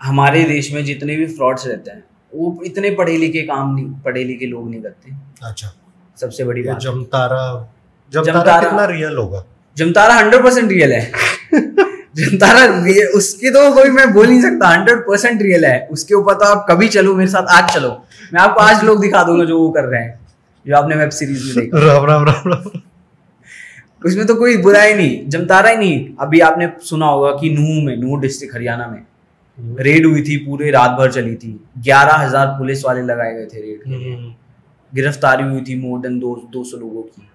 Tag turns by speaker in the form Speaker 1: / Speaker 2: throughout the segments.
Speaker 1: हमारे देश में जितने भी फ्रॉड्स रहते हैं वो इतने पढ़े लिखे लोग नहीं करते।
Speaker 2: अच्छा,
Speaker 1: सबसे बड़ी बात
Speaker 2: जमतारा कितना रियल होगा?
Speaker 1: जमतारा 100% रियल है। जमतारा उसकी तो कोई मैं बोल नहीं सकता, 100% रियल है। उसके ऊपर तो आप कभी चलो मेरे साथ, आज चलो, मैं आपको आज लोग दिखा दूंगा जो वो कर रहे हैं, जो आपने वेब सीरीज में देखा।
Speaker 2: राम राम राम राम।
Speaker 1: उसमें तो कोई बुरा ही नहीं, जमतारा ही नहीं। अभी आपने सुना होगा कि नूह डिस्ट्रिक्ट हरियाणा में रेड हुई थी, पूरे रात भर चली थी, 11,000 पुलिस वाले लगाए गए थे रेड के लिए। गिरफ्तारी हुई थी मोर देन 200 लोगों की।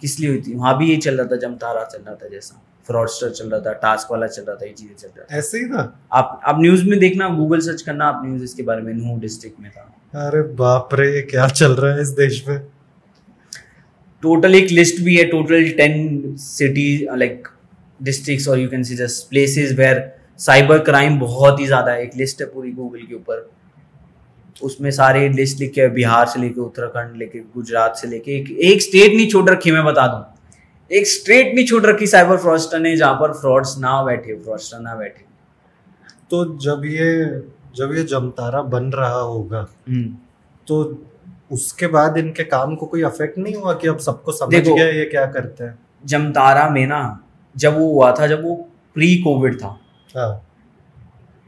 Speaker 1: किस लिए हुई थी? वहां भी ये चल रहा था, जमतारा चल रहा था, जैसा फ्रॉडस्टर चल रहा था, टास्क वाला चल रहा था, ये चीजें चल रहा था,
Speaker 2: ऐसे ही था।
Speaker 1: आप न्यूज में देखना, गूगल सर्च करना आप न्यूज इसके बारे में, नूह डिस्ट्रिक्ट में था।
Speaker 2: अरे बाप रे, क्या चल रहा है इस देश में?
Speaker 1: टोटल एक लिस्ट भी है, टोटल 10 सिटीज लाइक डिस्ट्रिक्ट्स और you can see just places where cyber crime बहुत ही ज्यादा है। एक लिस्ट है पूरी गूगल के ऊपर, उसमें सारे लिस्ट लिखे, बिहार से लेके उत्तराखंड लेके गुजरात से लेके एक स्टेट नहीं छोड़ रखी। मैं बता दूं, एक स्टेट नहीं छोड़ रखी साइबर फ्रॉडस्टर ने जहां पर फ्रॉडस्टर ना बैठे।
Speaker 2: तो जब ये जमतारा बन रहा होगा तो उसके बाद इनके काम को कोई अफेक्ट नहीं हुआ कि अब सबको समझ गया ये क्या करते हैं?
Speaker 1: जमतारा में ना, जब वो हुआ था, जब वो प्री कोविड था,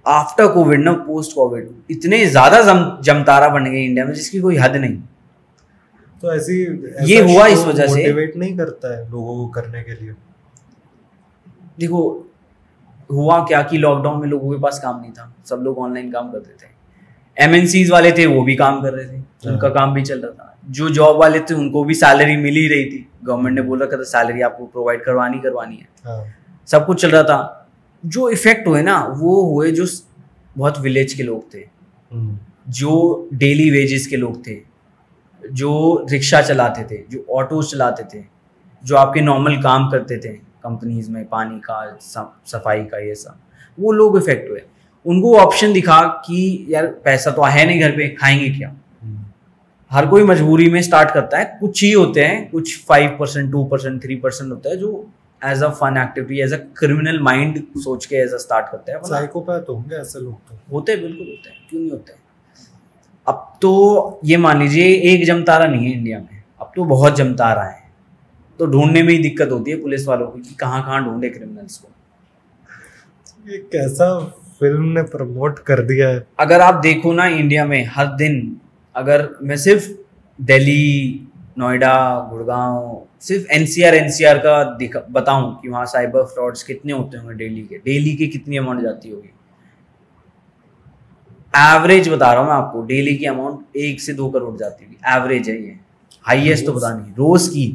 Speaker 1: आफ्टर कोविड ना, पोस्ट कोविड, इतने ज्यादा जमतारा बन गए इंडिया में जिसकी कोई हद नहीं।
Speaker 2: तो
Speaker 1: ये हुआ इस वजह से,
Speaker 2: मोटिवेट नहीं करता है लोगों को करने के लिए।
Speaker 1: देखो हुआ क्या कि लॉकडाउन में लोगों के पास काम नहीं था, सब लोग ऑनलाइन काम करते थे। MNCs वाले थे वो भी काम कर रहे थे, उनका काम भी चल रहा था। जो जॉब वाले थे उनको भी सैलरी मिल ही रही थी, गवर्नमेंट ने बोल रखा था सैलरी आपको प्रोवाइड करवानी है। सब कुछ चल रहा था। जो इफेक्ट हुए ना, वो हुए जो बहुत विलेज के लोग थे, जो डेली वेजेस के लोग थे, जो रिक्शा चलाते थे, जो ऑटो चलाते थे, जो आपके नॉर्मल काम करते थे कंपनीज में, पानी का, सफाई का, ये सब, वो लोग इफेक्ट हुए। उनको ऑप्शन दिखा कि यार पैसा तो है नहीं घर पे, खाएंगे क्या। हर कोई मजबूरी में स्टार्ट करता है। कुछ ही होते हैं, कुछ 5%, 2%, 3% होता है जो as a fun activity, as a criminal mind सोच के एज अ स्टार्ट करते हैं।
Speaker 2: साइकोपैथ होंगे ऐसे लोग, तो
Speaker 1: होते हैं, बिल्कुल होते हैं, क्यों नहीं होते हैं। अब तो ये मान लीजिए एक जमतारा नहीं है इंडिया में, अब तो बहुत जमतारा है। तो ढूंढने में ही दिक्कत होती है पुलिस वालों की कि कहाँ कहाँ ढूंढे क्रिमिनल्स को।
Speaker 2: ये कैसा फिल्म ने प्रमोट कर दिया है।
Speaker 1: अगर आप देखो ना इंडिया में हर दिन, अगर मैं सिर्फ दिल्ली, नोएडा, गुड़गांव, सिर्फ NCR का बताऊं कि वहाँ साइबर फ्रॉड्स कितने होते होंगे डेली के कितनी अमाउंट जाती होगी। एवरेज बता रहा हूँ मैं आपको, डेली की अमाउंट 1 से 2 करोड़ जाती होगी, एवरेज है ये, हाईएस्ट तो पता नहीं, रोज की।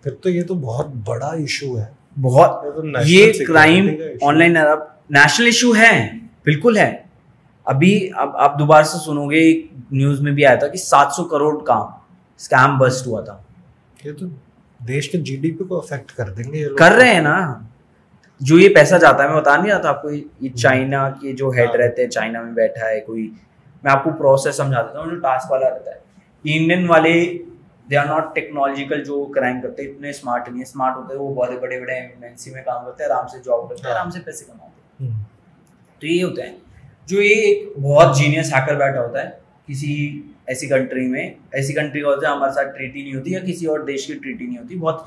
Speaker 2: फिर तो ये तो बहुत बड़ा इशू है,
Speaker 1: बहुत।
Speaker 2: तो
Speaker 1: ये क्राइम ऑनलाइन नेशनल इशू है, बिल्कुल है। अभी अब आप दोबारा से सुनोगे, न्यूज में भी आया था कि 700 करोड़ का स्कैम बस्ट हुआ था।
Speaker 2: ये तो देश के GDP को अफेक्ट कर देंगे ये लोग।
Speaker 1: कर रहे हैं ना, जो ये पैसा जाता है, मैं बता नहीं रहा था आपको, ये चाइना के जो हेड रहते हैं, चाइना में बैठा है कोई, मैं आपको प्रोसेस समझा देता हूँ। जो टास्क वाला रहता है, इंडियन वाले दे आर नॉट टेक्नोलॉजिकल, जो क्राइम करते हैं इतने स्मार्ट नहीं है। स्मार्ट होते हैं वो बहुत बड़े बड़े MNC में काम करते हैं, आराम से जॉब करते हैं, आराम से पैसे कमाते हैं। तो ये होते हैं, जो ये एक बहुत जीनियस हैकर बैठा होता है किसी ऐसी कंट्री में, ऐसी कंट्री होता है हमारे साथ ट्रीटी नहीं होती, या किसी और देश की ट्रीटी नहीं होती, बहुत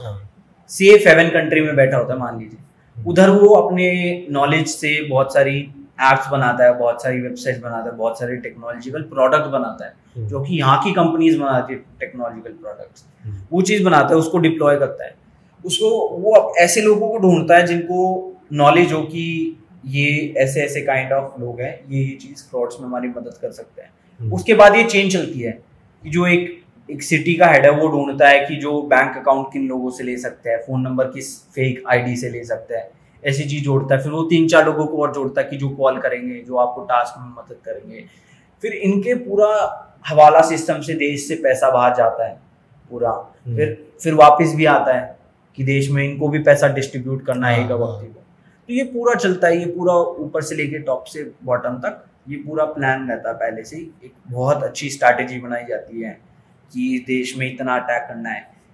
Speaker 1: सेफ हेवन कंट्री में बैठा होता है मान लीजिए। उधर वो अपने नॉलेज से बहुत सारी एप्स बनाता है, बहुत सारी वेबसाइट बनाता है, बहुत सारे टेक्नोलॉजिकल प्रोडक्ट बनाता है, जो कि यहाँ की कंपनीज बनाती है टेक्नोलॉजिकल प्रोडक्ट्स। वो चीज़ बनाता है, उसको डिप्लॉय करता है, उसको वो ऐसे लोगों को ढूंढता है जिनको नॉलेज हो कि ये ऐसे ऐसे काइंड ऑफ लोग हैं, ये चीज़ फ्रॉड्स में हमारी मदद कर सकते हैं। उसके बाद ये चेन चलती है कि जो एक सिटी का हेड है वो ढूंढता है कि जो बैंक अकाउंट किन लोगों से ले सकते हैं, फ़ोन नंबर किस फेक ID से ले सकते हैं, ऐसी चीज़ जोड़ता है। फिर वो 3-4 लोगों को और जोड़ता है कि जो कॉल करेंगे, जो आपको टास्क में मदद करेंगे। फिर इनके पूरा हवाला सिस्टम से देश से पैसा बाहर जाता है पूरा, फिर वापस भी आता है कि देश में इनको भी पैसा डिस्ट्रीब्यूट करना है एक व्यक्ति को। तो ये पूरा चलता है, ये पूरा ऊपर से लेके टॉप से बॉटम तक ये पूरा प्लान रहता है पहले से ही। एक बहुत अच्छी स्ट्रैटेजी बनाई जाती है कि देश में इतना अटैक करना है।